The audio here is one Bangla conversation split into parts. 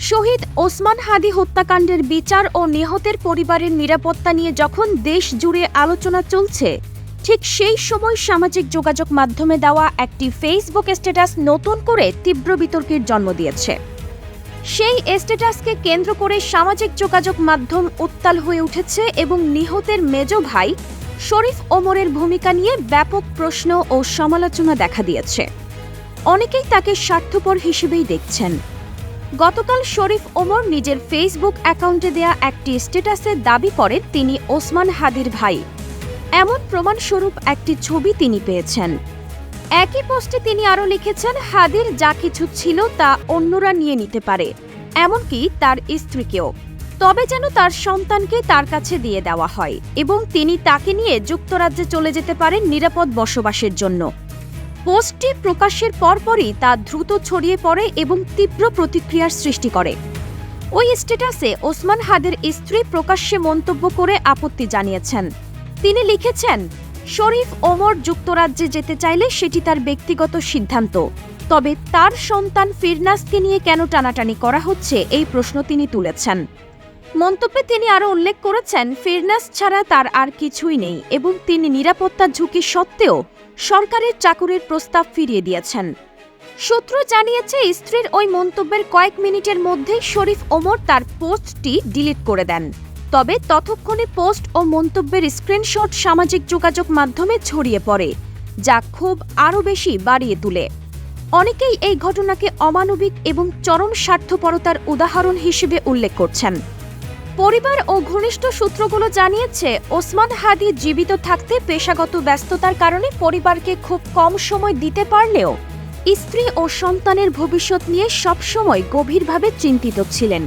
শহীদ ওসমান হাদি হত্যাকাণ্ডের বিচার ও নিহতের পরিবারের নিরাপত্তা নিয়ে যখন দেশ জুড়ে আলোচনা চলছে, ঠিক সেই সময় সামাজিক যোগাযোগ মাধ্যমে দেওয়া একটি ফেসবুক স্ট্যাটাস নতুন করে তীব্র বিতর্কের জন্ম দিয়েছে। সেই স্ট্যাটাসকে কেন্দ্র করে সামাজিক যোগাযোগ মাধ্যম উত্তাল হয়ে উঠেছে এবং নিহতের মেজ ভাই শরীফ ওমরের ভূমিকা নিয়ে ব্যাপক প্রশ্ন ও সমালোচনা দেখা দিয়েছে। অনেকেই তাকে স্বার্থপর হিসেবেই দেখছেন। গতকাল শরীফ ওমর নিজের ফেসবুক অ্যাকাউন্টে দেয়া একটি স্ট্যাটাসে দাবি করেন তিনি ওসমান হাদির ভাই। এমন প্রমাণস্বরূপ একটি ছবি তিনি পেয়েছেন। একই পোস্টে তিনি আরও লিখেছেন, হাদির যা কিছু ছিল তা অন্যরা নিয়ে নিতে পারে, এমনকি তার স্ত্রীকেও, তবে যেন তার সন্তানকে তার কাছে দিয়ে দেওয়া হয় এবং তিনি তাকে নিয়ে যুক্তরাজ্যে চলে যেতে পারেন নিরাপদ বসবাসের জন্য। পোস্টটি প্রকাশের পরপরই তা দ্রুত ছড়িয়ে পড়ে এবং তীব্র প্রতিক্রিয়ার সৃষ্টি করে। ওই স্ট্যাটাসে ওসমান হাদির স্ত্রী প্রকাশ্যে মন্তব্য করে আপত্তি জানিয়েছেন। তিনি লিখেছেন, শরীফ ওমর যুক্তরাজ্যে যেতে চাইলে সেটি তার ব্যক্তিগত সিদ্ধান্ত, তবে তার সন্তান ফিরনাসকে নিয়ে কেন টানাটানি করা হচ্ছে এই প্রশ্ন তিনি তুলেছেন। মন্তব্যে তিনি আরও উল্লেখ করেছেন, ফিরনাস ছাড়া তার আর কিছুই নেই এবং তিনি নিরাপত্তা ঝুঁকি সত্ত্বেও সরকারের চাকুরির প্রস্তাব ফিরিয়ে দিয়েছেন। সূত্র জানিয়েছে, স্ত্রীর ওই মন্তব্যের কয়েক মিনিটের মধ্যেই শরীফ ওমর তার পোস্টটি ডিলিট করে দেন। তবে ততক্ষণে পোস্ট ও মন্তব্যের স্ক্রিনশট সামাজিক যোগাযোগ মাধ্যমে ছড়িয়ে পড়ে, যা ক্ষোভ আরও বেশি বাড়িয়ে তোলে। অনেকেই এই ঘটনাকে অমানবিক এবং চরম স্বার্থপরতার উদাহরণ হিসেবে উল্লেখ করছেন। পরিবার ও ঘনিষ্ঠ সূত্রগুলো জানিয়েছে, ওসমান হাদি জীবিত থাকতে পেশাগত ব্যস্ততার কারণে পরিবারকে খুব কম সময় দিতে পারলেও স্ত্রী ও সন্তানের ভবিষ্যৎ নিয়ে সবসময় গভীরভাবে চিন্তিত ছিলেন।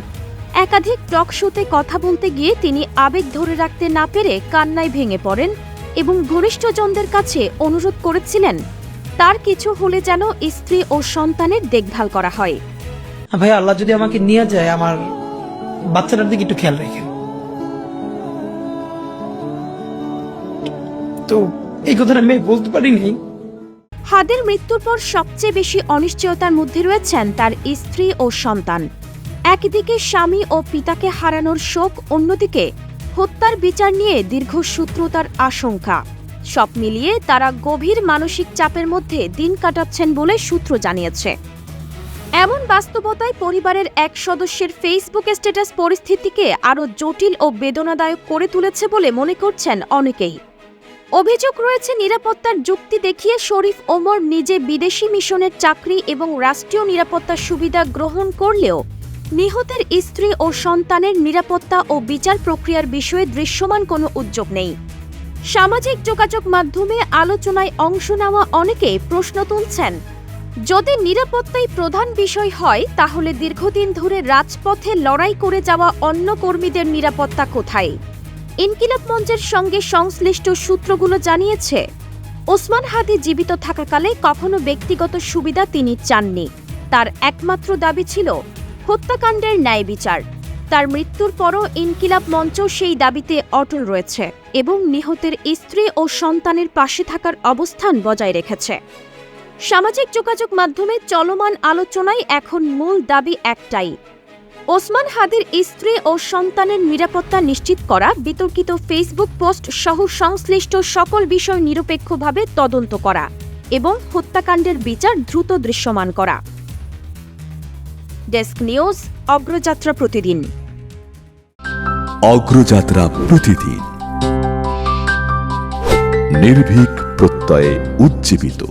একাধিক টক শোতে কথা বলতে গিয়ে তিনি আবেগ ধরে রাখতে না পেরে কান্নায় ভেঙে পড়েন এবং ঘনিষ্ঠজনদের কাছে অনুরোধ করেছিলেন তার কিছু হলে যেন স্ত্রী ও সন্তানের দেখভাল করা হয়। ভাই, আল্লাহ যদি আমাকে নিয়ে যায়, আমার বাচ্চাটার দিকে একটু খেয়াল রাখেন। তো এই কথাটা আমি বলতে পারিনি। হাদির মৃত্যুর পর সবচেয়ে বেশি অনিশ্চয়তার মধ্যে রয়েছেন তার স্ত্রী ও সন্তান। একদিকে স্বামী ও পিতাকে হারানোর শোক, অন্যদিকে হত্যার বিচার নিয়ে দীর্ঘসূত্রতার আশঙ্কা। সব মিলিয়ে তারা গভীর মানসিক চাপের মধ্যে দিন কাটাচ্ছেন বলে সূত্র জানিয়েছে। এমন বাস্তবতায় পরিবারের এক সদস্যের ফেসবুক স্ট্যাটাস পরিস্থিতিকে আরও জটিল ও বেদনাদায়ক করে তুলেছে বলে মনে করছেন অনেকেই। অভিযোগ রয়েছে, নিরাপত্তার যুক্তি দেখিয়ে শরীফ ওমর নিজে বিদেশি মিশনের চাকরি এবং রাষ্ট্রীয় নিরাপত্তার সুবিধা গ্রহণ করলেও নিহতের স্ত্রী ও সন্তানের নিরাপত্তা ও বিচার প্রক্রিয়ার বিষয়ে দৃশ্যমান কোনো উদ্যোগ নেই। সামাজিক যোগাযোগ মাধ্যমে আলোচনায় অংশ নেওয়া অনেকে প্রশ্ন তুলছেন, যদি নিরাপত্তাই প্রধান বিষয় হয় তাহলে দীর্ঘদিন ধরে রাজপথে লড়াই করে যাওয়া অন্য কর্মীদের নিরাপত্তা কোথায়? ইনকিলাব মঞ্চের সঙ্গে সংশ্লিষ্ট সূত্রগুলো জানিয়েছে, ওসমান হাদি জীবিত থাকাকালে কখনো ব্যক্তিগত সুবিধা তিনি চাননি। তার একমাত্র দাবি ছিল হত্যাকাণ্ডের ন্যায় বিচার। তার মৃত্যুর পরও ইনকিলাব মঞ্চ সেই দাবিতে অটল রয়েছে এবং নিহতের স্ত্রী ও সন্তানের পাশে থাকার অবস্থান বজায় রেখেছে। সামাজিক যোগাযোগ মাধ্যমে চলমান আলোচনায় এখন মূল দাবি একটাই, ওসমান হাদির স্ত্রী ও সন্তানের নিরাপত্তা নিশ্চিত করা, বিতর্কিত ফেসবুক পোস্ট সহ সংশ্লিষ্ট সকল বিষয় নিরপেক্ষভাবে তদন্ত করা এবং হত্যাকাণ্ডের বিচার দ্রুত দৃশ্যমান করা। ডেস্ক নিউজ, অগ্রযাত্রা প্রতিদিন। অগ্রযাত্রা প্রতিদিন, নির্ভীক প্রত্যয়ে উজ্জীবিত।